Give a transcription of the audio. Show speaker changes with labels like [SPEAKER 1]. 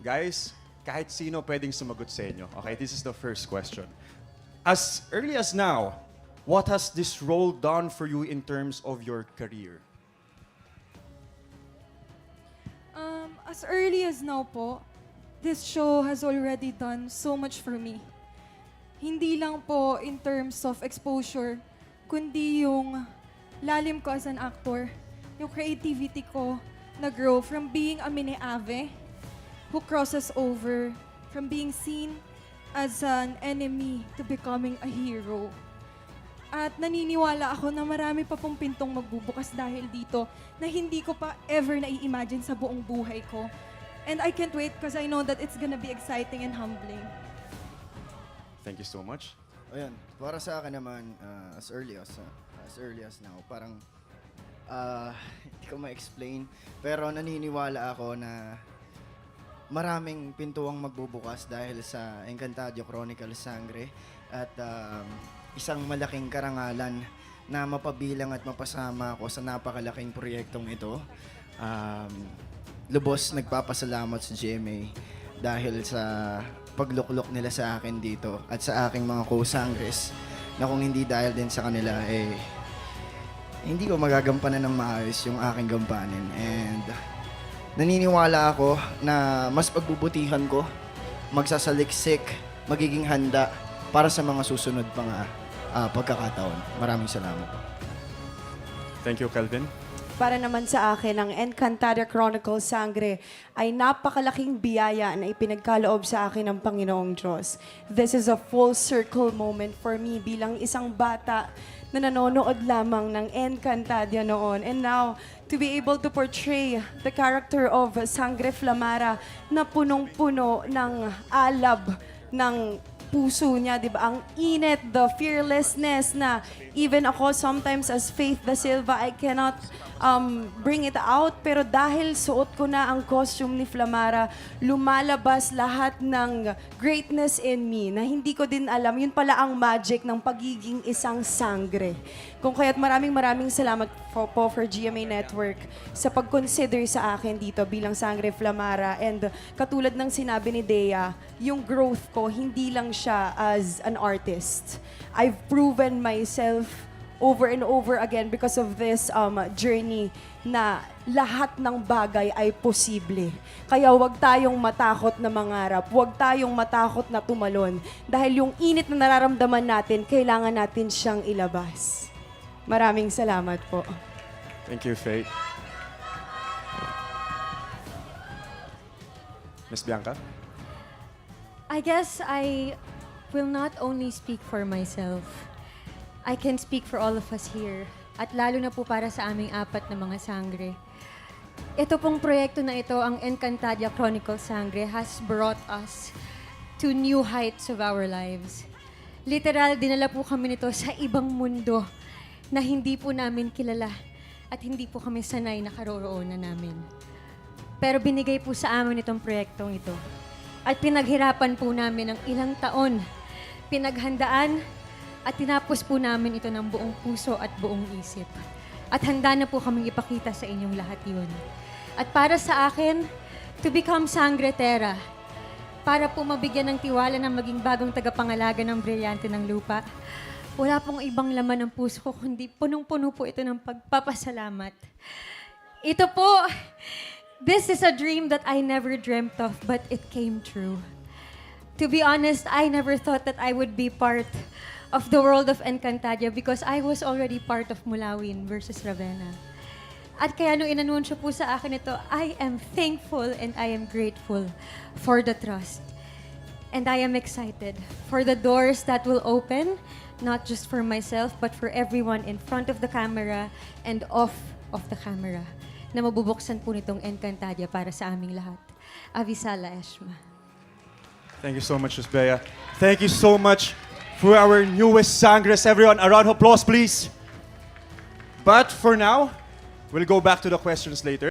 [SPEAKER 1] Guys, kahit sino pwedeng sumagot sa inyo. Okay, this is the first question. As early as now, what has this role done for you in terms of your career?
[SPEAKER 2] As early as now po, this show has already done so much for me. Hindi lang po in terms of exposure, kundi yung lalim ko as an actor, yung creativity ko na-grow from being a mini ave who crosses over from being seen as an enemy to becoming a hero. At naniniwala ako na marami pa pong pintong magbubukas dahil dito na hindi ko pa ever nai-imagine sa buong buhay ko. And I can't wait because I know that it's gonna be exciting and humbling.
[SPEAKER 1] Thank you so much.
[SPEAKER 3] Ayan, para sa akin naman, as early as now, parang hindi ko ma-explain. Pero naniniwala ako na maraming pintuang magbubukas dahil sa Encantadio Chronicles Sangre at isang malaking karangalan na mapabilang at mapasama ako sa napakalaking proyektong ito. Lubos nagpapasalamat sa GMA dahil sa pagluklok nila sa akin dito at sa aking mga co-sangres na kung hindi dahil din sa kanila, hindi ko magagampanan ng maayos yung aking gampanin. And naniniwala ako na mas pagbubutihan ko, magsasaliksik, magiging handa para sa mga susunod pang pagkakataon. Maraming salamat.
[SPEAKER 1] Thank you, Calvin.
[SPEAKER 4] Para naman sa akin, ang Encantadia Chronicles Sangre ay napakalaking biyaya na ipinagkaloob sa akin ng Panginoong Diyos. This is a full circle moment for me bilang isang bata na nanonood lamang ng Encantadia noon. And now, to be able to portray the character of Sangre Flamara na punong-puno ng alab ng puso niya, di ba? Ang init, the fearlessness na even ako sometimes as Faith Da Silva, I cannot bring it out. Pero dahil suot ko na ang costume ni Flamara, lumalabas lahat ng greatness in me na hindi ko din alam. Yun pala ang magic ng pagiging isang sangre. Kung kaya't maraming salamat po for GMA Network sa pag-consider sa akin dito bilang Sangre Flamara. And katulad ng sinabi ni Dea, yung growth ko, hindi lang siya as an artist. I've proven myself over and over again because of this journey na lahat ng bagay ay posible. Kaya huwag tayong matakot na mangarap, huwag tayong matakot na tumalon. Dahil yung init na nararamdaman natin, kailangan natin siyang ilabas. Maraming salamat po.
[SPEAKER 1] Thank you, Faith. Miss Bianca?
[SPEAKER 5] I guess I will not only speak for myself. I can speak for all of us here. At lalo na po para sa aming apat na mga sangre. Ito pong proyekto na ito, ang Encantadia Chronicles Sangre, has brought us to new heights of our lives. Literal, dinala po kami nito sa ibang mundo na hindi po namin kilala at hindi po kami sanay na karoroonan namin. Pero binigay po sa amin itong proyektong ito. At pinaghirapan po namin ng ilang taon. Pinaghandaan at tinapos po namin ito ng buong puso at buong isip. At handa na po kaming ipakita sa inyong lahat yun. At para sa akin, to become Sangre Terra, para po mabigyan ng tiwala ng maging bagong tagapangalaga ng brilyante ng lupa, wala pong ibang laman ng puso ko, kundi punong-puno po ito ng pagpapasalamat. Ito po, this is a dream that I never dreamt of, but it came true. To be honest, I never thought that I would be part of the world of Encantadia because I was already part of Mulawin versus Ravenna. At kaya nung inanunsyo po sa akin ito, I am thankful and I am grateful for the trust. And I am excited for the doors that will open, not just for myself, but for everyone in front of the camera and off of the camera, na mabubuksan po nitong Encantadia para sa aming lahat. Avisala Eshma.
[SPEAKER 1] Thank you so much, Miss Bea. Thank you so much for our newest Sangres. Everyone, a round of applause, please. But for now, we'll go back to the questions later.